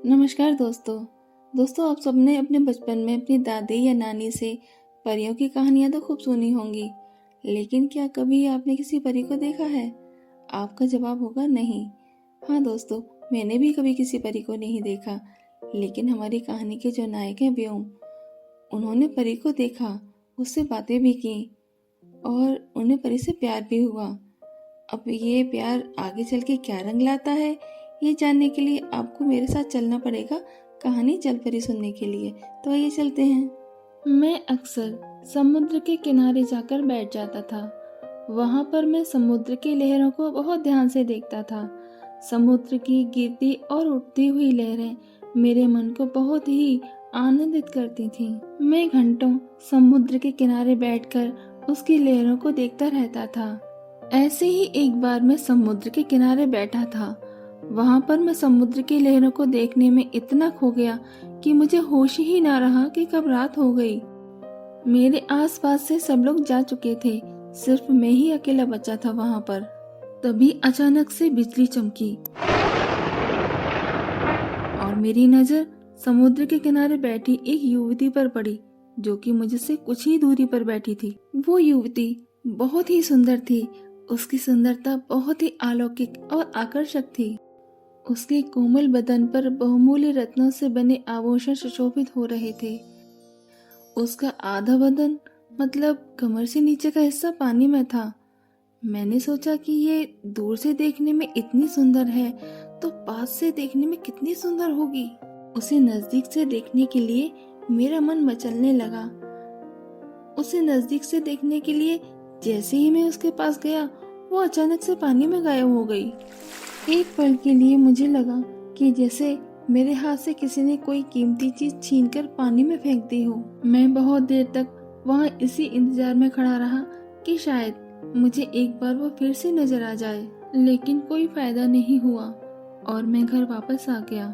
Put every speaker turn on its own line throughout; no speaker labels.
नमस्कार दोस्तों आप सबने अपने बचपन में अपनी दादी या नानी से परियों की कहानियां तो खूब सुनी होंगी, लेकिन क्या कभी आपने किसी परी को देखा है? आपका जवाब होगा नहीं। हाँ दोस्तों, मैंने भी कभी किसी परी को नहीं देखा, लेकिन हमारी कहानी के जो नायक हैं व्योम, उन्होंने परी को देखा, उससे बातें भी की और उन्हें परी से प्यार भी हुआ। अब ये प्यार आगे चल के क्या रंग लाता है, ये जानने के लिए आपको मेरे साथ चलना पड़ेगा कहानी जल परी सुनने के लिए। तो आइए चलते हैं। मैं अक्सर समुद्र के किनारे जाकर बैठ जाता था। वहां पर मैं समुद्र की लहरों को बहुत ध्यान से देखता था। समुद्र की गिरती और उठती हुई लहरें मेरे मन को बहुत ही आनंदित करती थीं। मैं घंटों समुद्र के किनारे बैठकर उसकी लहरों को देखता रहता था। ऐसे ही एक बार मैं समुद्र के किनारे बैठा था। वहां पर मैं समुद्र की लहरों को देखने में इतना खो गया कि मुझे होश ही ना रहा कि कब रात हो गई। मेरे आसपास से सब लोग जा चुके थे, सिर्फ मैं ही अकेला बचा था वहां पर। तभी अचानक से बिजली चमकी और मेरी नजर समुद्र के किनारे बैठी एक युवती पर पड़ी, जो कि मुझसे कुछ ही दूरी पर बैठी थी। वो युवती बहुत ही सुंदर थी। उसकी सुंदरता बहुत ही अलौकिक और आकर्षक थी। उसके कोमल बदन पर बहुमूल्य रत्नों से बने आभूषण सुशोभित हो रहे थे। उसका आधा बदन मतलब कमर से नीचे का हिस्सा पानी में था। मैंने सोचा कि ये दूर से देखने में इतनी सुंदर है, तो पास से देखने में कितनी सुंदर होगी। उसे नजदीक से देखने के लिए मेरा मन मचलने लगा। उसे नजदीक से देखने के लिए जैसे ही मैं उसके पास गया, वो अचानक से पानी में गायब हो गई। एक पल के लिए मुझे लगा कि जैसे मेरे हाथ से किसी ने कोई कीमती चीज छीनकर पानी में फेंक दी हो। मैं बहुत देर तक वहां इसी इंतजार में खड़ा रहा कि शायद मुझे एक बार वो फिर से नजर आ जाए, लेकिन कोई फायदा नहीं हुआ और मैं घर वापस आ गया।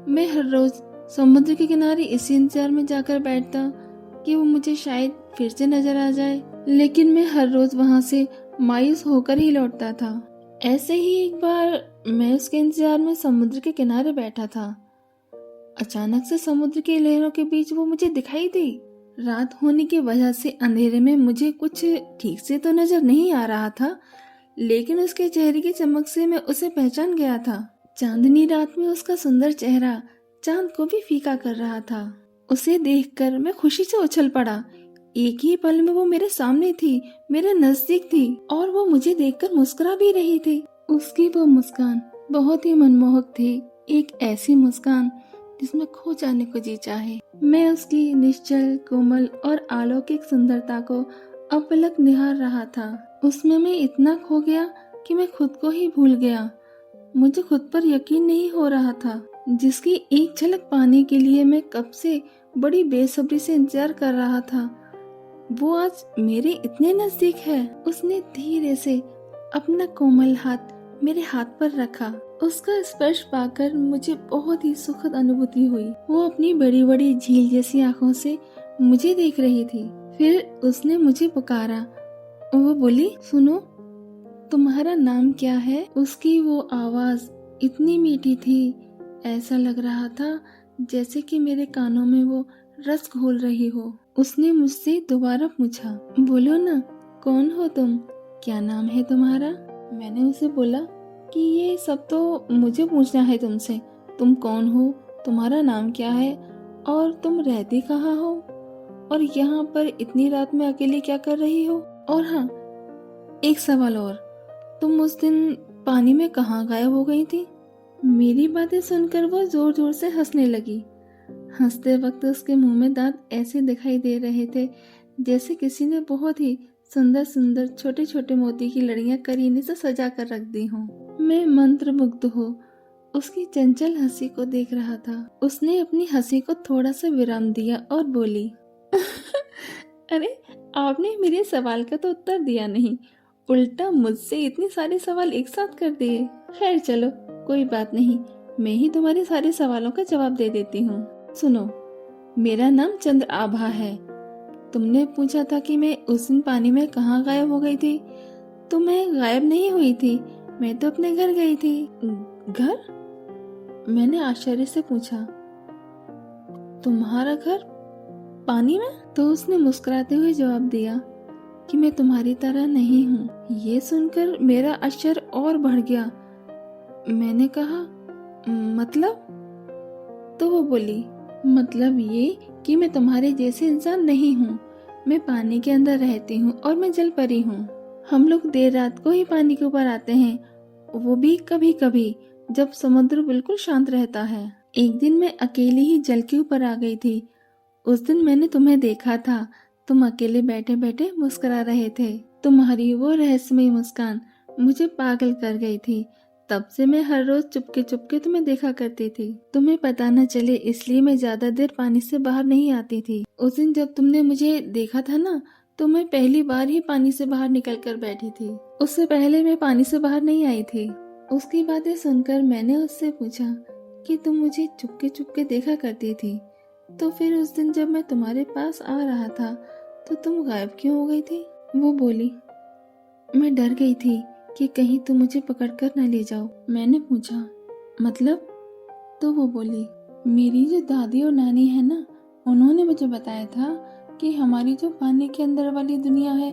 मैं हर रोज समुद्र के किनारे इसी इंतजार में जाकर बैठता कि वो मुझे शायद फिर से नजर आ जाए, लेकिन मैं हर रोज वहां से मायूस होकर ही लौटता था। ऐसे ही एक बार मैं उसके इंतजार में समुद्र के किनारे बैठा था। अचानक से समुद्र की लहरों के बीच वो मुझे दिखाई दी। रात होने की वजह से अंधेरे में मुझे कुछ ठीक से तो नजर नहीं आ रहा था, लेकिन उसके चेहरे की चमक से मैं उसे पहचान गया था। चांदनी रात में उसका सुंदर चेहरा चांद को भी फीका कर रहा था। उसे देखकर मैं खुशी से उछल पड़ा। एक ही पल में वो मेरे सामने थी, मेरे नजदीक थी और वो मुझे देखकर मुस्कुरा भी रही थी। उसकी वो मुस्कान बहुत ही मनमोहक थी, एक ऐसी मुस्कान जिसमें खो जाने को जी चाहे। मैं उसकी निश्चल, कोमल और अलौकिक सुंदरता को अपलक निहार रहा था। उसमें मैं इतना खो गया कि मैं खुद को ही भूल गया। मुझे खुद पर यकीन नहीं हो रहा था, जिसकी एक झलक पाने के लिए मैं कब से बड़ी बेसब्री से इंतजार कर रहा था, वो आज मेरे इतने नजदीक है। उसने धीरे से अपना कोमल हाथ मेरे हाथ पर रखा। उसका स्पर्श पाकर मुझे बहुत ही सुखद अनुभूति हुई। वो अपनी बड़ी बड़ी झील जैसी आंखों से मुझे देख रही थी। फिर उसने मुझे पुकारा। वो बोली, सुनो, तुम्हारा नाम क्या है? उसकी वो आवाज इतनी मीठी थी, ऐसा लग रहा था जैसे कि मेरे कानों में वो रस घोल रही हो। उसने मुझसे दोबारा पूछा, बोलो ना, कौन हो तुम? क्या नाम है तुम्हारा? मैंने उसे बोला कि ये सब तो मुझे पूछना है तुमसे। तुम कौन हो, तुम्हारा नाम क्या है और तुम रहती कहाँ हो, और यहाँ पर इतनी रात में अकेली क्या कर रही हो? और हाँ, एक सवाल और, तुम उस दिन पानी में कहाँ गायब हो गई थी? मेरी बातें सुनकर वो जोर जोर से हंसने लगी। हंसते वक्त उसके मुंह में दांत ऐसे दिखाई दे रहे थे जैसे किसी ने बहुत ही सुंदर सुंदर छोटे छोटे मोती की लड़ियां करीने से सजा कर रख दी हों। मैं मंत्रमुग्ध हो उसकी चंचल हंसी को देख रहा था। उसने अपनी हंसी को थोड़ा सा विराम दिया और बोली, अरे, आपने मेरे सवाल का तो उत्तर दिया नहीं, उल्टा मुझसे इतने सारे सवाल एक साथ कर दिए। खैर चलो, कोई बात नहीं, मैं ही तुम्हारे सारे सवालों का जवाब दे देती हूँ। सुनो, मेरा नाम चंद्र आभा है। तुमने पूछा था कि मैं उस दिन पानी में कहाँ गायब हो गई थी, तो मैं गायब नहीं हुई थी, मैं तो अपने घर गई थी। घर? मैंने आश्चर्य से पूछा, तुम्हारा घर पानी में? तो उसने मुस्कुराते हुए जवाब दिया कि मैं तुम्हारी तरह नहीं हूँ। ये सुनकर मेरा आश्चर्य और बढ़ गया। मैंने कहा, मतलब? तो वो बोली, मतलब ये कि मैं तुम्हारे जैसे इंसान नहीं हूँ। मैं पानी के अंदर रहती हूँ और मैं जल परी हूँ। हम लोग देर रात को ही पानी के ऊपर आते हैं, वो भी कभी कभी जब समुद्र बिल्कुल शांत रहता है। एक दिन मैं अकेली ही जल के ऊपर आ गई थी। उस दिन मैंने तुम्हें देखा था, तुम अकेले बैठे बैठे मुस्कुरा रहे थे। तुम्हारी वो रहस्यमयी मुस्कान मुझे पागल कर गई थी। तब से मैं हर रोज चुपके चुपके तुम्हें देखा करती थी। तुम्हें पता न चले इसलिए मैं ज्यादा देर पानी से बाहर नहीं आती थी। उस दिन जब तुमने मुझे देखा था ना, तो मैं पहली बार ही पानी से बाहर निकल कर बैठी थी। उससे पहले मैं पानी से बाहर नहीं आई थी। उसकी बातें सुनकर मैंने उससे पूछा कि तुम मुझे चुपके चुपके देखा करती थी, तो फिर उस दिन जब मैं तुम्हारे पास आ रहा था तो तुम गायब क्यों हो गई थी? वो बोली, मैं डर गई थी कि कहीं तुम मुझे पकड़कर न ले जाओ। मैंने पूछा, मतलब? तो वो बोली, मेरी जो दादी और नानी है ना, उन्होंने मुझे बताया था कि हमारी जो पानी के अंदर वाली दुनिया है,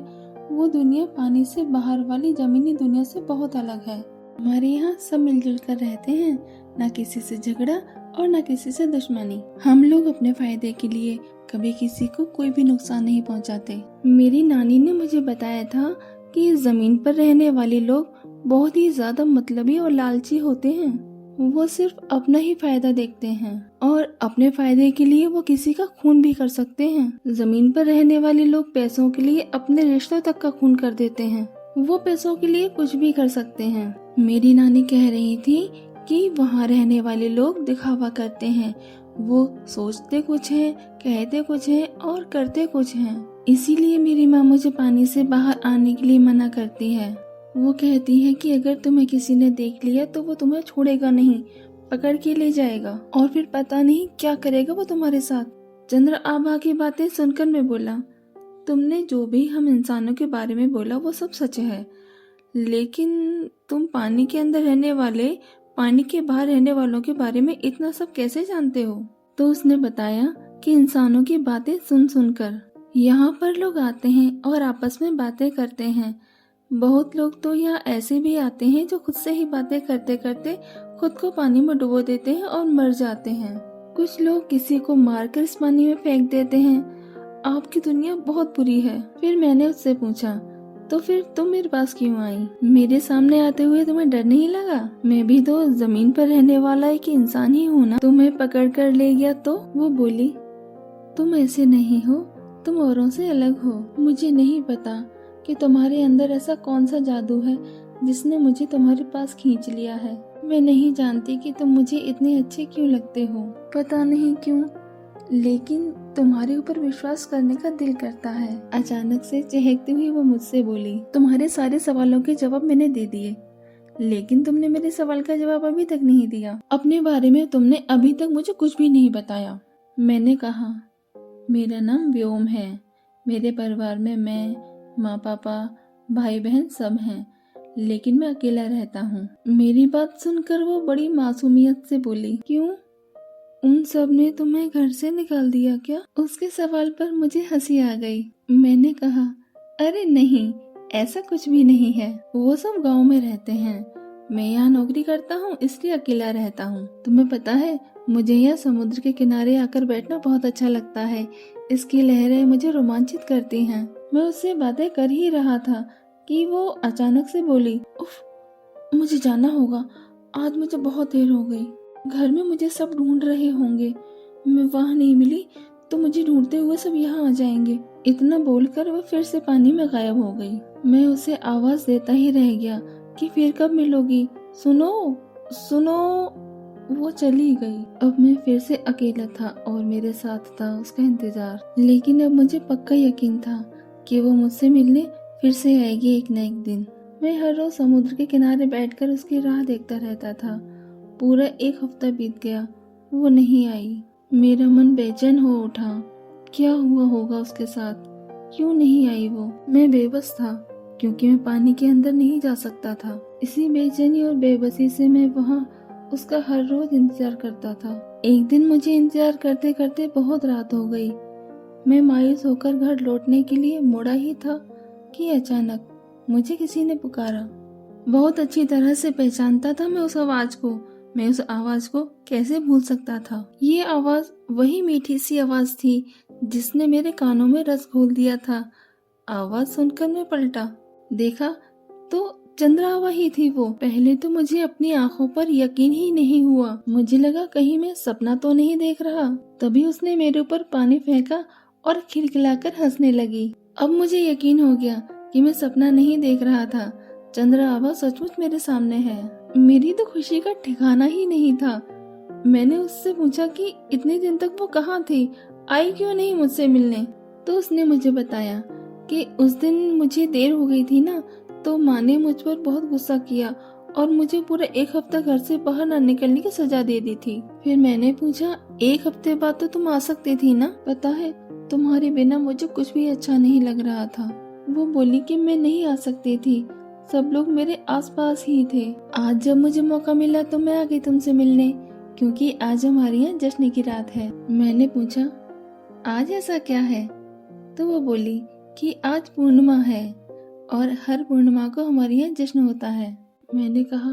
वो दुनिया पानी से बाहर वाली जमीनी दुनिया से बहुत अलग है। हमारे यहाँ सब मिलजुल कर रहते हैं, न किसी से झगड़ा और न किसी से दुश्मनी। हम लोग अपने फायदे के लिए कभी किसी को कोई भी नुकसान नहीं पहुँचाते। मेरी नानी ने मुझे बताया था कि इस जमीन पर रहने वाले लोग बहुत ही ज्यादा मतलबी और लालची होते हैं। वो सिर्फ अपना ही फायदा देखते हैं और अपने फायदे के लिए वो किसी का खून भी कर सकते हैं। जमीन पर रहने वाले लोग पैसों के लिए अपने रिश्तों तक का खून कर देते हैं। वो पैसों के लिए कुछ भी कर सकते हैं। मेरी नानी कह रही थी कि वहाँ रहने वाले लोग दिखावा करते हैं। वो सोचते कुछ है, कहते कुछ है और करते कुछ है। इसीलिए मेरी माँ मुझे पानी से बाहर आने के लिए मना करती है। वो कहती है कि अगर तुम्हें किसी ने देख लिया तो वो तुम्हें छोड़ेगा नहीं, पकड़ के ले जाएगा और फिर पता नहीं क्या करेगा वो तुम्हारे साथ। चंद्र आभा की बातें सुनकर मैं बोला, तुमने जो भी हम इंसानों के बारे में बोला वो सब सच है, लेकिन तुम पानी के अंदर रहने वाले, पानी के बाहर रहने वालों के बारे में इतना सब कैसे जानते हो? तो उसने बताया कि इंसानों की बातें सुन सुनकर यहाँ पर लोग आते हैं और आपस में बातें करते हैं। बहुत लोग तो यहाँ ऐसे भी आते हैं जो खुद से ही बातें करते करते खुद को पानी में डुबो देते हैं और मर जाते हैं। कुछ लोग किसी को मारकर इस पानी में फेंक देते हैं। आपकी दुनिया बहुत बुरी है। फिर मैंने उससे पूछा, तो फिर तुम मेरे पास क्यों आई? मेरे सामने आते हुए तुम्हें डर नहीं लगा? मैं भी तो जमीन पर रहने वाला एक इंसान ही हूँ ना। तुम्हें पकड़ कर ले गया तो? वो बोली, तुम ऐसे नहीं हो, तुम औरों से अलग हो। मुझे नहीं पता कि तुम्हारे अंदर ऐसा कौन सा जादू है जिसने मुझे तुम्हारे पास खींच लिया है। मैं नहीं जानती कि तुम मुझे इतने अच्छे क्यों लगते हो, पता नहीं क्यों, लेकिन तुम्हारे ऊपर विश्वास करने का दिल करता है। अचानक से चहकती हुई वो मुझसे बोली, तुम्हारे सारे सवालों के जवाब मैंने दे दिए, लेकिन तुमने मेरे सवाल का जवाब अभी तक नहीं दिया। अपने बारे में तुमने अभी तक मुझे कुछ भी नहीं बताया। मैंने कहा, मेरा नाम व्योम है। मेरे परिवार में मैं, माँ पापा, भाई बहन सब हैं, लेकिन मैं अकेला रहता हूँ। मेरी बात सुनकर वो बड़ी मासूमियत से बोली, क्यों? उन सब ने तुम्हें घर से निकाल दिया क्या? उसके सवाल पर मुझे हंसी आ गई। मैंने कहा, अरे नहीं, ऐसा कुछ भी नहीं है। वो सब गांव में रहते हैं। मैं यहाँ नौकरी करता हूँ इसलिए अकेला रहता हूँ। तुम्हें पता है, मुझे यहाँ समुद्र के किनारे आकर बैठना बहुत अच्छा लगता है। इसकी लहरें मुझे रोमांचित करती हैं। मैं उससे बातें कर ही रहा था कि वो अचानक से बोली, उफ, मुझे जाना होगा, आज मुझे बहुत देर हो गई। घर में मुझे सब ढूंढ रहे होंगे, मैं वहाँ नहीं मिली तो मुझे ढूंढते हुए सब यहाँ आ जाएंगे। इतना बोलकर वो फिर से पानी में गायब हो गई। मैं उसे आवाज देता ही रह गया कि फिर कब मिलोगी, सुनो सुनो। वो चली गई। अब मैं फिर से अकेला था और मेरे साथ था उसका इंतजार। लेकिन अब मुझे पक्का यकीन था कि वो मुझसे मिलने फिर से आएगी एक न एक दिन। मैं हर रोज समुद्र के किनारे बैठकर उसकी राह देखता रहता था। पूरा एक हफ्ता बीत गया, वो नहीं आई। मेरा मन बेचैन हो उठा। क्या हुआ होगा उसके साथ, क्यों नहीं आई वो? मैं बेबस था क्योंकि मैं पानी के अंदर नहीं जा सकता था। इसी बेचैनी और बेबसी से मैं वहाँ उसका हर रोज इंतजार करता था। एक दिन मुझे इंतजार करते करते बहुत रात हो गई। मैं मायूस होकर घर लौटने के लिए मुड़ा ही था कि अचानक मुझे किसी ने पुकारा। बहुत अच्छी तरह से पहचानता था मैं उस आवाज को। मैं उस आवाज को कैसे भूल सकता था। ये आवाज वही मीठी सी आवाज थी जिसने मेरे कानों में रस घोल दिया था। आवाज सुनकर मैं पलटा, देखा तो चंद्रावा ही थी वो। पहले तो मुझे अपनी आंखों पर यकीन ही नहीं हुआ। मुझे लगा कहीं मैं सपना तो नहीं देख रहा। तभी उसने मेरे ऊपर पानी फेंका और खिलखिलाकर हंसने लगी। अब मुझे यकीन हो गया कि मैं सपना नहीं देख रहा था। चंद्रावा सचमुच मेरे सामने है। मेरी तो खुशी का ठिकाना ही नहीं था। मैंने उससे पूछा कि इतने दिन तक वो कहाँ थी, आई क्यों नहीं मुझसे मिलने। तो उसने मुझे बताया कि उस दिन मुझे देर हो गई थी ना, तो माँ ने मुझ पर बहुत गुस्सा किया और मुझे पूरा 1 हफ्ता घर से बाहर न निकलने की सजा दे दी थी। फिर मैंने पूछा, 1 हफ्ते बाद तो तुम आ सकती थी ना। पता है, तुम्हारे बिना मुझे कुछ भी अच्छा नहीं लग रहा था। वो बोली कि मैं नहीं आ सकती थी, सब लोग मेरे आसपास ही थे। आज जब मुझे मौका मिला तो मैं आ गई तुमसे मिलने, क्योंकि आज हमारे यहाँ जश्न की रात है। मैंने पूछा, आज ऐसा क्या है? तो वो बोली कि आज पूर्णिमा है और हर पूर्णिमा को हमारे यहाँ जश्न होता है। मैंने कहा,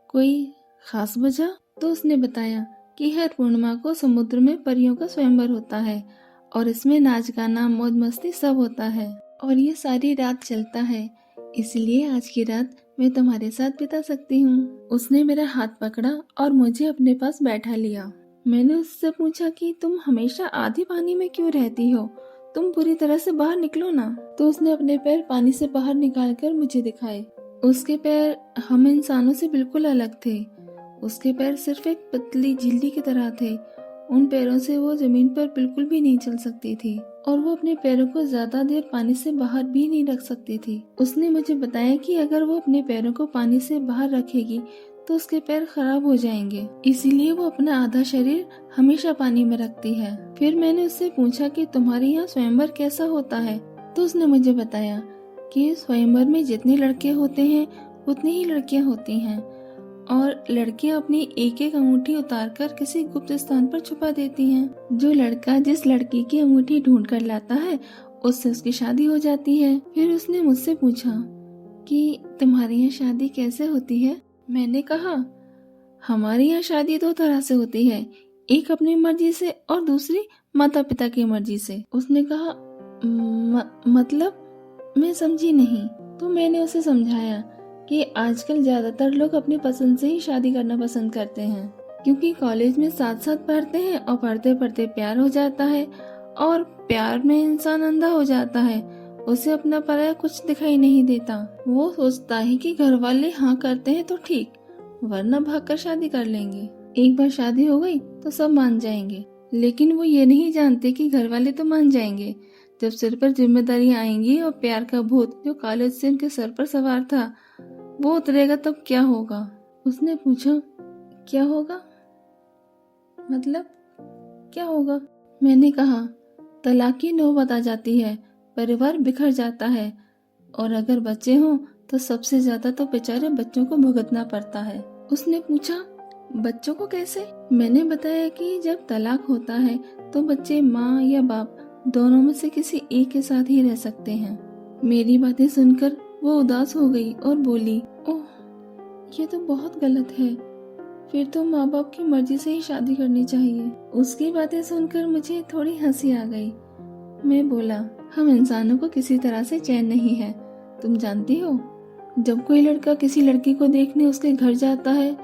कोई खास वजह? तो उसने बताया कि हर पूर्णिमा को समुद्र में परियों का स्वयंवर होता है और इसमें नाच गाना मौज मस्ती सब होता है और ये सारी रात चलता है, इसलिए आज की रात मैं तुम्हारे साथ बिता सकती हूँ। उसने मेरा हाथ पकड़ा और मुझे अपने पास बैठा लिया। मैंने उससे पूछा कि तुम हमेशा आधी पानी में क्यों रहती हो, तुम पूरी तरह से बाहर निकलो ना। तो उसने अपने पैर पानी से बाहर निकालकर मुझे दिखाए। उसके पैर हम इंसानों से बिल्कुल अलग थे। उसके पैर सिर्फ एक पतली झिल्ली की तरह थे। उन पैरों से वो जमीन पर बिल्कुल भी नहीं चल सकती थी और वो अपने पैरों को ज्यादा देर पानी से बाहर भी नहीं रख सकती थी। उसने मुझे बताया कि अगर वो अपने पैरों को पानी से बाहर रखेगी तो उसके पैर खराब हो जाएंगे, इसीलिए वो अपना आधा शरीर हमेशा पानी में रखती है। फिर मैंने उससे पूछा कि तुम्हारे यहाँ स्वयंवर कैसा होता है। तो उसने मुझे बताया कि स्वयंवर में जितने लड़के होते हैं उतनी ही लड़कियाँ होती हैं और लड़कियां अपनी एक एक अंगूठी उतारकर किसी गुप्त स्थान पर छुपा देती हैं। जो लड़का जिस लड़की की अंगूठी ढूंढ कर लाता है उससे उसकी शादी हो जाती है। फिर उसने मुझसे पूछा कि तुम्हारे यहाँ शादी कैसे होती है। मैंने कहा, हमारे यहाँ शादी 2 तरह से होती है, एक अपनी मर्जी से और दूसरी माता पिता की मर्जी से। उसने कहा, मतलब? मैं समझी नहीं। तो मैंने उसे समझाया कि आजकल ज्यादातर लोग अपनी पसंद से ही शादी करना पसंद करते हैं, क्योंकि कॉलेज में साथ साथ पढ़ते हैं और पढ़ते पढ़ते प्यार हो जाता है और प्यार में इंसान अंधा हो जाता है, उसे अपना पराया कुछ दिखाई नहीं देता। वो सोचता है कि घर वाले हाँ करते हैं तो ठीक, वरना भागकर शादी कर लेंगे। एक बार शादी हो गई तो सब मान जाएंगे, लेकिन वो ये नहीं जानते कि घर वाले तो मान जाएंगे, जब सिर पर जिम्मेदारियां आएंगी और प्यार का भूत जो कॉलेज से उनके सर पर सवार था वो उतरेगा तब क्या होगा। उसने पूछा, क्या होगा? मतलब क्या होगा? मैंने कहा, तलाक की नौबत आ जाती है, परिवार बिखर जाता है और अगर बच्चे हों तो सबसे ज्यादा तो बेचारे बच्चों को भुगतना पड़ता है। उसने पूछा, बच्चों को कैसे? मैंने बताया कि जब तलाक होता है तो बच्चे माँ या बाप दोनों में से किसी एक के साथ ही रह सकते हैं। मेरी बातें सुनकर वो उदास हो गई और बोली, ओह, ये तो बहुत गलत है, फिर तो माँ बाप की मर्जी से ही शादी करनी चाहिए। उसकी बातें सुनकर मुझे थोड़ी हंसी आ गई। मैं बोला, हम इंसानों को किसी तरह से चैन नहीं है, तुम जानती हो। जब कोई लड़का किसी लड़की को देखने उसके घर जाता है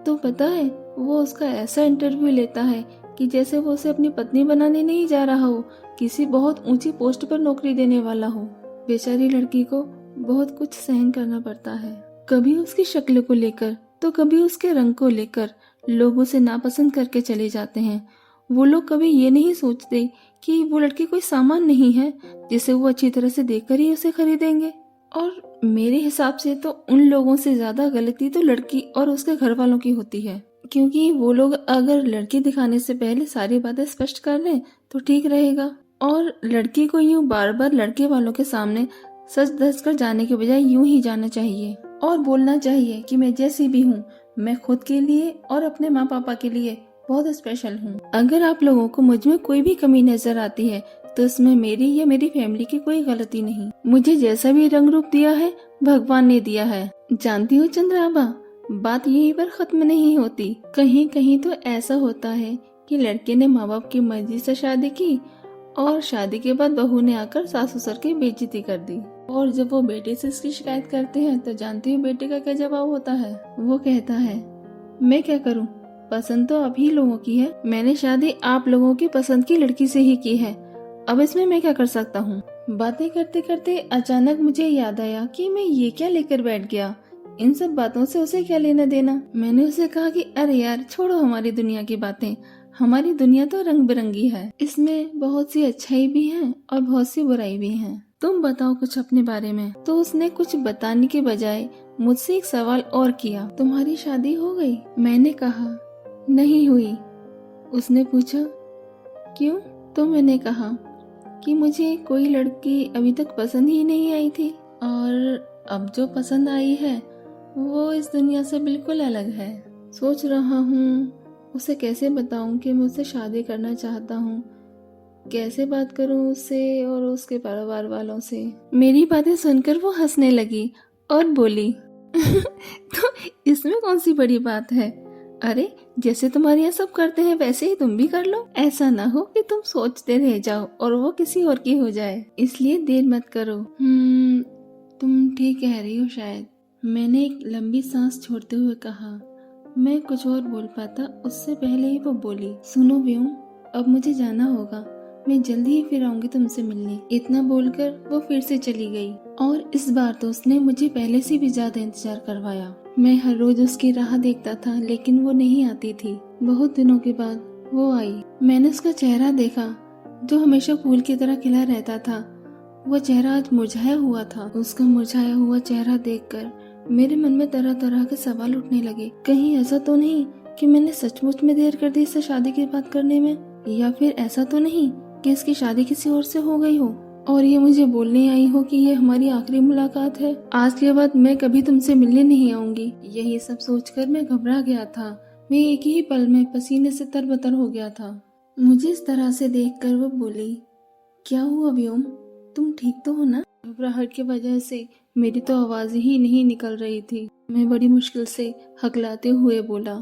तो पता है वो उसका ऐसा इंटरव्यू लेता है कि जैसे वो उसे अपनी पत्नी बनाने नहीं जा रहा हो, किसी बहुत ऊंची पोस्ट पर नौकरी देने वाला हो। बेचारी लड़की को बहुत कुछ सहन करना पड़ता है, कभी उसकी शक्ल को लेकर तो कभी उसके रंग को लेकर लोग उसे नापसंद करके चले जाते हैं। वो लोग कभी ये नहीं सोचते कि वो लड़की कोई सामान नहीं है जिसे वो अच्छी तरह से देखकर ही उसे खरीदेंगे। और मेरे हिसाब से तो उन लोगों से ज्यादा गलती तो लड़की और उसके घर वालों की होती है, क्योंकि वो लोग अगर लड़की दिखाने से पहले सारी बातें स्पष्ट कर लें तो ठीक रहेगा। और लड़की को यूं बार बार लड़के वालों के सामने सच धस कर जाने के बजाय यूं ही जाना चाहिए और बोलना चाहिए कि मैं जैसी भी हूँ, मैं खुद के लिए और अपने माँ पापा के लिए बहुत स्पेशल हूँ। अगर आप लोगों को मुझ में कोई भी कमी नजर आती है तो इसमें मेरी या मेरी फैमिली की कोई गलती नहीं। मुझे जैसा भी रंग रूप दिया है भगवान ने दिया है। जानती हो चंद्राबा, बात यहीं पर खत्म नहीं होती। कहीं कहीं तो ऐसा होता है कि लड़के ने माँ बाप की मर्जी से शादी की और शादी के बाद बहू ने आकर सास ससुर की बेइज्जती कर दी। और जब वो बेटे से इसकी शिकायत करते हैं तो जानती हो बेटे का क्या जवाब होता है? वो कहता है, मैं क्या करूं, पसंद तो आप ही लोगों की है। मैंने शादी आप लोगों की पसंद की लड़की से ही की है, अब इसमें मैं क्या कर सकता हूँ। बातें करते करते अचानक मुझे याद आया कि मैं ये क्या लेकर बैठ गया। इन सब बातों से उसे क्या लेना देना। मैंने उसे कहा कि अरे यार छोड़ो हमारी दुनिया की बातें, हमारी दुनिया तो रंग बिरंगी है, इसमें बहुत सी अच्छाई भी है और बहुत सी बुराई भी है। तुम बताओ कुछ अपने बारे में। तो उसने कुछ बताने के बजाय मुझसे एक सवाल और किया, तुम्हारी शादी हो गई? मैंने कहा नहीं हुई। उसने पूछा क्यों? तो मैंने कहा कि मुझे कोई लड़की अभी तक पसंद ही नहीं आई थी और अब जो पसंद आई है वो इस दुनिया से बिल्कुल अलग है। सोच रहा हूँ उसे कैसे बताऊं कि मैं उससे शादी करना चाहता हूँ, कैसे बात करूं उससे और उसके परिवार वालों से। मेरी बातें सुनकर वो हंसने लगी और बोली तो इसमें कौन सी बड़ी बात है? अरे जैसे तुम्हारे यहाँ सब करते हैं वैसे ही तुम भी कर लो। ऐसा ना हो कि तुम सोचते रह जाओ और वो किसी और की हो जाए, इसलिए देर मत करो। तुम ठीक कह रही हो शायद। मैंने एक लंबी सांस छोड़ते हुए कहा। मैं कुछ और बोल पाता उससे पहले ही वो बोली, सुनो व्योम, अब मुझे जाना होगा, मैं जल्दी ही फिर आऊंगी तुमसे मिलने। इतना बोलकर वो फिर से चली गई और इस बार तो उसने मुझे पहले से भी ज्यादा इंतजार करवाया। मैं हर रोज उसकी राह देखता था लेकिन वो नहीं आती थी। बहुत दिनों के बाद वो आई। मैंने उसका चेहरा देखा जो हमेशा फूल की तरह खिला रहता था, वो चेहरा आज मुरझाया हुआ था। उसका मुरझाया हुआ चेहरा देखकर मेरे मन में तरह तरह के सवाल उठने लगे। कहीं ऐसा तो नहीं कि मैंने सचमुच में देर कर दी इससे शादी की बात करने में, या फिर ऐसा तो नहीं कि इसकी शादी किसी और से हो गई हो और ये मुझे बोलने आई हो कि ये हमारी आखिरी मुलाकात है, आज के बाद मैं कभी तुमसे मिलने नहीं आऊंगी। यही सब सोचकर मैं घबरा गया था। मैं एक ही पल में पसीने से तरबतर हो गया था। मुझे इस तरह से देखकर वो बोली, क्या हुआ व्योम, तुम ठीक तो हो ना? घबराहट की वजह से मेरी तो आवाज ही नहीं निकल रही थी। मैं बड़ी मुश्किल से हकलाते हुए बोला,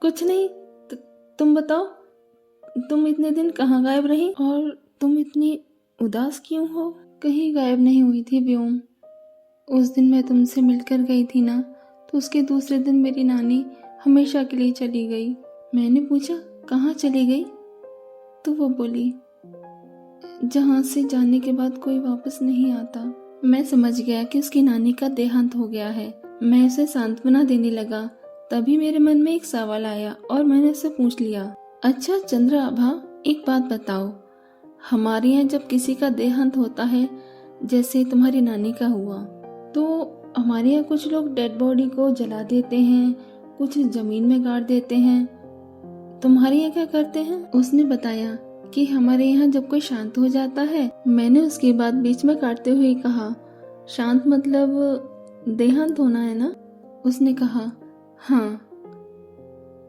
कुछ नहीं। तुम बताओ, तुम इतने दिन कहाँ गायब रही और तुम इतनी उदास क्यों हो? कहीं गायब नहीं हुई थी व्योम। उस दिन मैं तुमसे मिलकर गई थी ना, तो उसके दूसरे दिन मेरी नानी हमेशा के लिए चली गई। मैंने पूछा कहाँ चली गई? तो वो बोली, जहाँ से जाने के बाद कोई वापस नहीं आता। मैं समझ गया कि उसकी नानी का देहांत हो गया है। मैं उसे सांत्वना देने लगा, तभी मेरे मन में एक सवाल आया और मैंने उसे पूछ लिया, अच्छा चंद्राभा, एक बात बताओ, हमारे यहाँ जब किसी का देहांत होता है, जैसे तुम्हारी नानी का हुआ, तो हमारे यहाँ कुछ लोग डेड बॉडी को जला देते हैं, कुछ जमीन में गाड़ देते हैं, तुम्हारे यहाँ क्या करते हैं? उसने बताया कि हमारे यहाँ जब कोई शांत हो जाता है। मैंने उसकी बात बीच में काटते हुए कहा, शांत मतलब देहांत होना है ना? उसने कहा हाँ,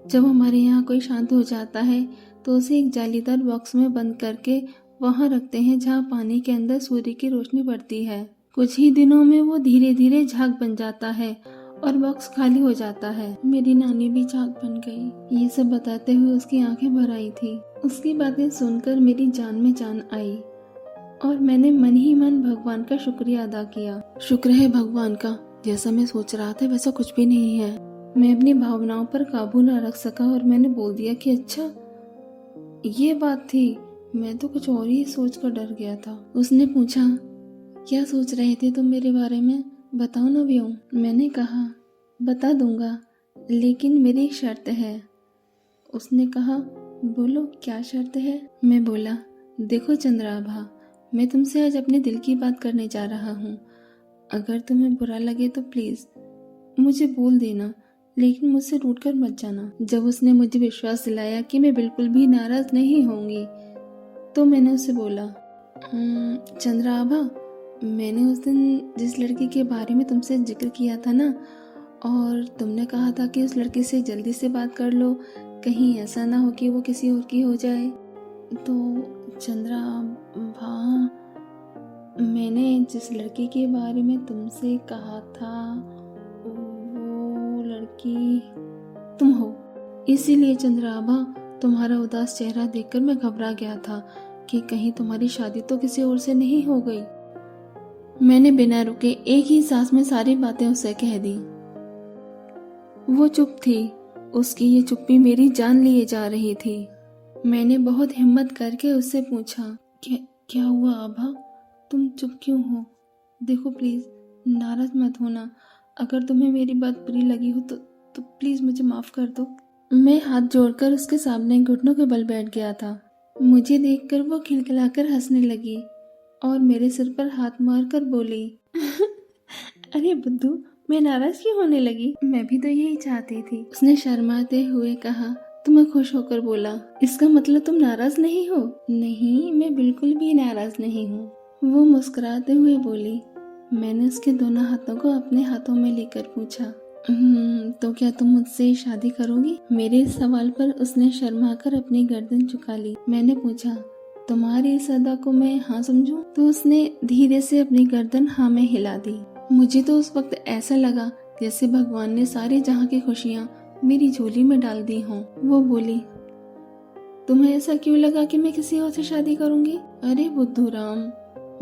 जब हमारे यहाँ कोई शांत हो जाता है तो उसे एक जालीदार बॉक्स में बंद करके वहाँ रखते हैं जहाँ पानी के अंदर सूर्य की रोशनी पड़ती है। कुछ ही दिनों में वो धीरे धीरे झाग बन जाता है और बॉक्स खाली हो जाता है। मेरी नानी भी झाग बन गई। ये सब बताते हुए उसकी आंखें भर आई थी। उसकी बातें सुनकर मेरी जान में जान आई और मैंने मन ही मन भगवान का शुक्रिया अदा किया। शुक्र है भगवान का, जैसा मैं सोच रहा था वैसा कुछ भी नहीं है। मैं अपनी भावनाओं पर काबू न रख सका और मैंने बोल दिया कि अच्छा ये बात थी, मैं तो कुछ और ही सोच कर डर गया था। उसने पूछा, क्या सोच रहे थे तुम मेरे बारे में, बताओ ना व्योम। मैंने कहा बता दूंगा, लेकिन मेरी एक शर्त है। उसने कहा बोलो क्या शर्त है? मैं बोला, देखो चंद्राभा, मैं तुमसे आज अपने दिल की बात करने जा रहा हूँ। अगर तुम्हें बुरा लगे तो प्लीज मुझे बोल देना, लेकिन मुझसे रूठ कर मत जाना। जब उसने मुझे विश्वास दिलाया कि मैं बिल्कुल भी नाराज नहीं होंगी, तो मैंने उसे बोला, चंद्राभा, मैंने उस दिन जिस लड़की के बारे में तुमसे जिक्र किया था ना, और तुमने कहा था कि उस लड़की से जल्दी से बात कर लो, कहीं ऐसा ना हो कि वो किसी और की हो जाए। तो चंद्रा, हाँ, मैंने जिस लड़की के बारे में तुमसे कहा था वो लड़की तुम हो। इसीलिए चंद्राभा, तुम्हारा उदास चेहरा देखकर मैं घबरा गया था कि कहीं तुम्हारी शादी तो किसी और से नहीं हो गई। मैंने बिना रुके एक ही सांस में सारी बातें उसे कह दी। वो चुप थी, उसकी ये चुप्पी मेरी जान लिए जा रही थी। मैंने बहुत हिम्मत करके उससे पूछा, क्या हुआ आभा, तुम चुप क्यों हो? देखो प्लीज, नाराज मत होना। अगर तुम्हें मेरी बात बुरी लगी हो तो प्लीज मुझे माफ कर दो। मैं हाथ जोड़कर उसके सामने घुटनों के बल बैठ गया था। मुझे देखकर वो खिलखिलाकर हंसने लगी और मेरे सिर पर हाथ मारकर बोली अरे बुद्धू, मैं नाराज क्यों होने लगी? मैं भी तो यही चाहती थी। उसने शर्माते हुए कहा। तुम्हें खुश होकर बोला, इसका मतलब तुम नाराज नहीं हो? नहीं, मैं बिल्कुल भी नाराज नहीं हूँ, वो मुस्कुराते हुए बोली। मैंने उसके दोनों हाथों को अपने हाथों में लेकर पूछा, तो क्या तुम मुझसे शादी करोगी? मेरे सवाल पर उसने शर्माकर अपनी गर्दन झुका ली। मैंने पूछा, तुम्हारी इस अदा को मैं हाँ समझूं? तो उसने धीरे से अपनी गर्दन हाँ में हिला दी। मुझे तो उस वक्त ऐसा लगा जैसे भगवान ने सारी जहाँ की खुशियाँ मेरी झोली में डाल दी हों। वो बोली, तुम्हें ऐसा क्यों लगा कि मैं किसी और से शादी करूंगी? अरे बुद्धू राम,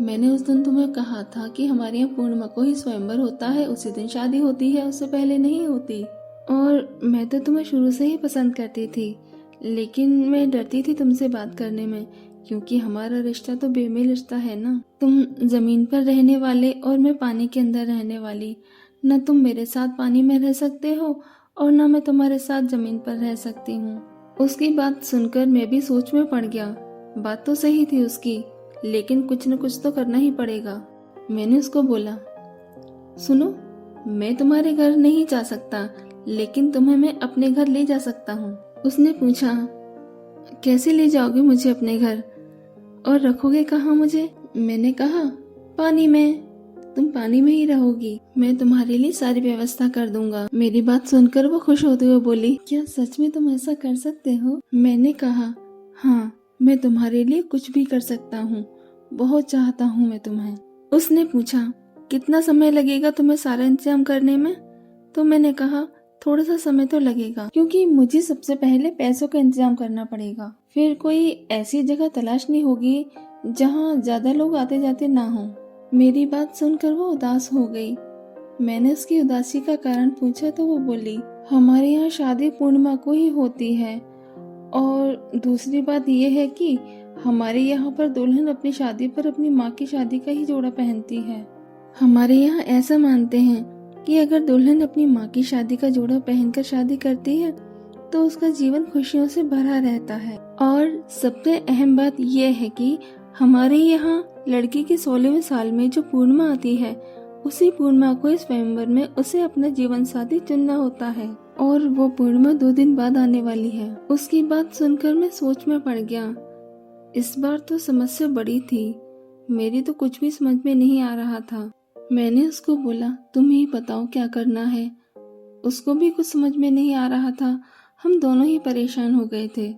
मैंने उस दिन तुम्हें कहा था कि हमारे यहाँ पूर्णिमा को ही स्वयंवर होता है, उसी दिन शादी होती है, उससे पहले नहीं होती। और मैं तो तुम्हें शुरू से ही पसंद करती थी, लेकिन मैं डरती थी तुमसे बात करने में, क्योंकि हमारा रिश्ता तो बेमेल रिश्ता है ना। तुम जमीन पर रहने वाले और मैं पानी के अंदर रहने वाली। न तुम मेरे साथ पानी में रह सकते हो और न मैं तुम्हारे साथ जमीन पर रह सकती हूँ। उसकी बात सुनकर मैं भी सोच में पड़ गया। बात तो सही थी उसकी, लेकिन कुछ न कुछ तो करना ही पड़ेगा। मैंने उसको बोला, सुनो, मैं तुम्हारे घर नहीं जा सकता, लेकिन तुम्हें मैं अपने घर ले जा सकता हूँ। उसने पूछा, कैसे ले जाओगे मुझे अपने घर और रखोगे कहाँ मुझे? मैंने कहा, पानी में। तुम पानी में ही रहोगी, मैं तुम्हारे लिए सारी व्यवस्था कर दूंगा। मेरी बात सुनकर वो खुश होते हुए बोली, क्या सच में तुम ऐसा कर सकते हो? मैंने कहा, हाँ, मैं तुम्हारे लिए कुछ भी कर सकता हूँ, बहुत चाहता हूँ मैं तुम्हें। उसने पूछा, कितना समय लगेगा तुम्हें सारा इंतजाम करने में? तो मैंने कहा, थोड़ा सा समय तो लगेगा, क्योंकि मुझे सबसे पहले पैसों का इंतजाम करना पड़ेगा। फिर कोई ऐसी जगह तलाशनी होगी जहाँ ज्यादा लोग आते जाते ना हो। मेरी बात सुनकर वो उदास हो गई। मैंने उसकी उदासी का कारण पूछा तो वो बोली, हमारे यहाँ शादी पूर्णिमा को ही होती है, और दूसरी बात यह है कि हमारे यहाँ पर दुल्हन अपनी शादी पर अपनी माँ की शादी का ही जोड़ा पहनती है। हमारे यहाँ ऐसा मानते हैं कि अगर दुल्हन अपनी माँ की शादी का जोड़ा पहनकर शादी करती है तो उसका जीवन खुशियों से भरा रहता है। और सबसे अहम बात यह है कि हमारे यहाँ लड़की के 16वें साल में जो पूर्णिमा आती है, उसी पूर्णिमा को इस स्वयंवर में उसे अपना जीवन साथी चुनना होता है, और वो पूर्णिमा 2 दिन बाद आने वाली है। उसकी बात सुनकर मैं सोच में पड़ गया। इस बार तो समस्या बड़ी थी, मेरी तो कुछ भी समझ में नहीं आ रहा था। मैंने उसको बोला, तुम ही बताओ क्या करना है। उसको भी कुछ समझ में नहीं आ रहा था, हम दोनों ही परेशान हो गए थे।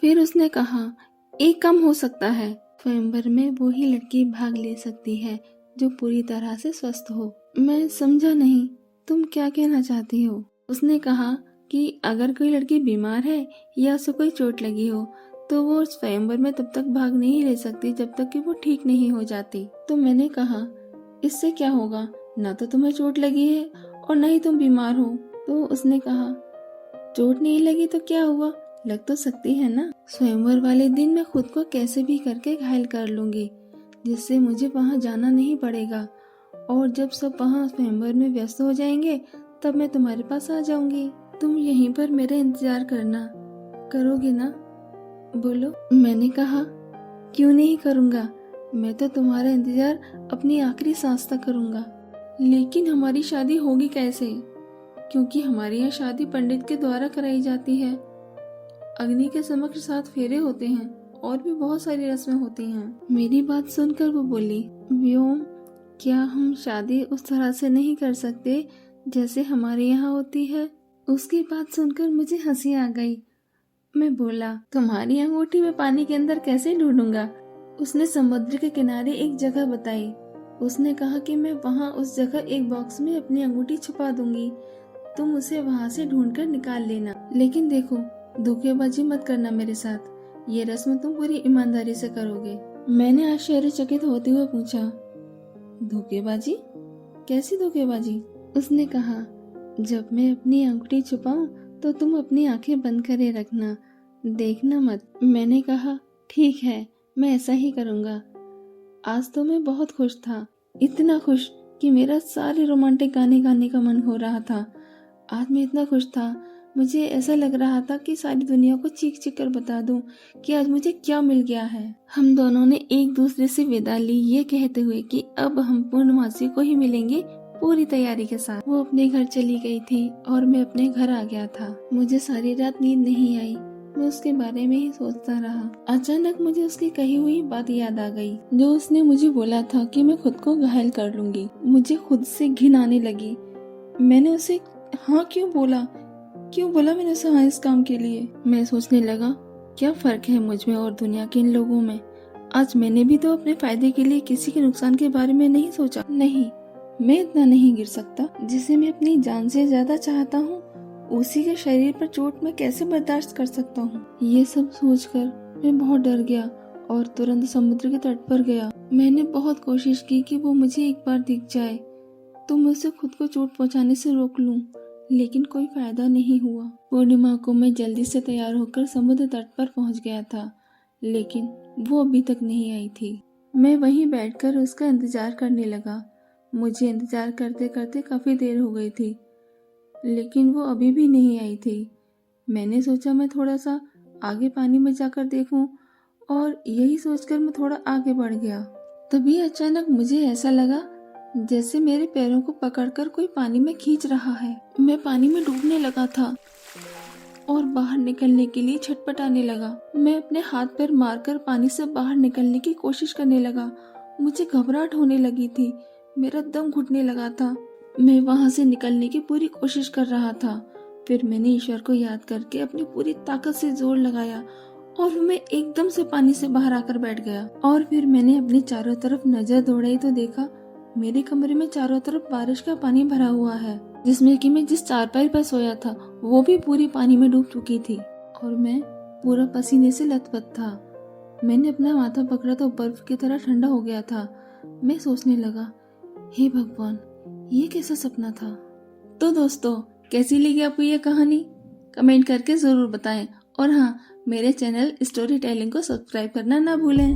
फिर उसने कहा, एक काम हो सकता है, स्वयंवर में वो ही लड़की भाग ले सकती है जो पूरी तरह से स्वस्थ हो। मैं समझा नहीं, तुम क्या कहना चाहती हो? उसने कहा कि अगर कोई लड़की बीमार है या उसे कोई चोट लगी हो तो वो स्वयंवर में तब तक भाग नहीं ले सकती जब तक कि वो ठीक नहीं हो जाती। तो मैंने कहा, इससे क्या होगा, ना तो तुम्हें चोट लगी है और ना ही तुम बीमार हो। तो उसने कहा, चोट नहीं लगी तो क्या हुआ, लग तो सकती है ना। स्वयंवर वाले दिन मैं खुद को कैसे भी करके घायल कर लूंगी, जिससे मुझे वहाँ जाना नहीं पड़ेगा, और जब सब वहाँ स्वयंवर में व्यस्त हो जाएंगे तब मैं तुम्हारे पास आ जाऊंगी। तुम यहीं पर मेरा इंतजार करना, करोगे ना? बोलो। मैंने कहा, क्यों नहीं करूँगा, मैं तो तुम्हारा इंतजार अपनी आखिरी सांस तक करूँगा। लेकिन हमारी शादी होगी कैसे, क्योंकि हमारे यहाँ शादी पंडित के द्वारा कराई जाती है। अग्नि के समक्ष 7 फेरे होते हैं और भी बहुत सारी रस्में होती हैं। मेरी बात सुनकर वो बोली, व्योम, क्या हम शादी उस तरह से नहीं कर सकते जैसे हमारे यहाँ होती है। उसकी बात सुनकर मुझे हंसी आ गई। मैं बोला, तुम्हारी अंगूठी में पानी के अंदर कैसे ढूंढूंगा। उसने समुद्र के किनारे एक जगह बताई। उसने कहा कि मैं वहाँ उस जगह एक बॉक्स में अपनी अंगूठी छुपा दूंगी, तुम उसे वहाँ से ढूंढकर निकाल लेना। लेकिन देखो, धोखेबाजी मत करना मेरे साथ, ये रस्म तुम पूरी ईमानदारी से करोगे। मैंने आश्चर्यचकित होते हुए पूछा, धोखेबाजी? कैसी धोखेबाजी? उसने कहा, जब मैं अपनी अंगूठी छुपाऊं तो तुम अपनी आंखें बंद करे रखना, देखना मत। मैंने कहा, ठीक है, मैं ऐसा ही करूंगा। आज तो मैं बहुत खुश था, इतना खुश कि मेरा सारे रोमांटिक गाने गाने का मन हो रहा था। आज मैं इतना खुश था, मुझे ऐसा लग रहा था कि सारी दुनिया को चीख चीख कर बता दूं कि आज मुझे क्या मिल गया है। हम दोनों ने एक दूसरे से विदा ली, ये कहते हुए कि अब हम पूर्णमासी को ही मिलेंगे पूरी तैयारी के साथ। वो अपने घर चली गई थी और मैं अपने घर आ गया था। मुझे सारी रात नींद नहीं आई, मैं उसके बारे में ही सोचता रहा। अचानक मुझे उसकी कही हुई बात याद आ गई, जो उसने मुझे बोला था कि मैं खुद को घायल कर लूंगी। मुझे खुद से घिन आने लगी। मैंने उसे हाँ क्यों बोला मैंने उसे हाँ इस काम के लिए। मैं सोचने लगा, क्या फर्क है मुझ में और दुनिया के इन लोगों में। आज मैंने भी तो अपने फायदे के लिए किसी के नुकसान के बारे में नहीं सोचा। नहीं, मैं इतना नहीं गिर सकता। जिसे मैं अपनी जान से ज्यादा चाहता हूँ, उसी के शरीर पर चोट मैं कैसे बर्दाश्त कर सकता हूँ। ये सब सोचकर मैं बहुत डर गया और तुरंत समुद्र के तट पर गया। मैंने बहुत कोशिश की कि वो मुझे एक बार दिख जाए तो मैं उसे खुद को चोट पहुंचाने से रोक लूं, लेकिन कोई फायदा नहीं हुआ। पूर्णिमा को मैं जल्दी से तैयार होकर समुद्र तट पर पहुंच गया था, लेकिन वो अभी तक नहीं आई थी। मैं वहीं बैठकर उसका इंतजार करने लगा। मुझे इंतजार करते करते काफी देर हो गई थी, लेकिन वो अभी भी नहीं आई थी। मैंने सोचा मैं थोड़ा सा आगे पानी में जाकर देखूं, और यही सोचकर मैं थोड़ा आगे बढ़ गया। तभी अचानक मुझे ऐसा लगा जैसे मेरे पैरों को पकड़कर कोई पानी में खींच रहा है। मैं पानी में डूबने लगा था और बाहर निकलने के लिए छटपटाने लगा। मैं अपने हाथ पैर मारकर पानी से बाहर निकलने की कोशिश करने लगा। मुझे घबराहट होने लगी थी, मेरा दम घुटने लगा था। मैं वहां से निकलने की पूरी कोशिश कर रहा था। फिर मैंने ईश्वर को याद करके अपनी पूरी ताकत से जोर लगाया और मैं एकदम से पानी से बाहर आकर बैठ गया। और फिर मैंने अपने चारों तरफ नजर दौड़ाई तो देखा मेरे कमरे में चारों तरफ बारिश का पानी भरा हुआ है, जिसमें कि मैं जिस चारपाई पर सोया था वो भी पूरी पानी में डूब चुकी थी और मैं पूरा पसीने से लथपथ था। मैंने अपना माथा पकड़ा तो बर्फ की तरह ठंडा हो गया था। मैं सोचने लगा, हे भगवान, ये कैसा सपना था। तो दोस्तों, कैसी लगी आपको ये कहानी? कमेंट करके जरूर बताएं, और हाँ, मेरे चैनल स्टोरी टेलिंग को सब्सक्राइब करना ना भूलें।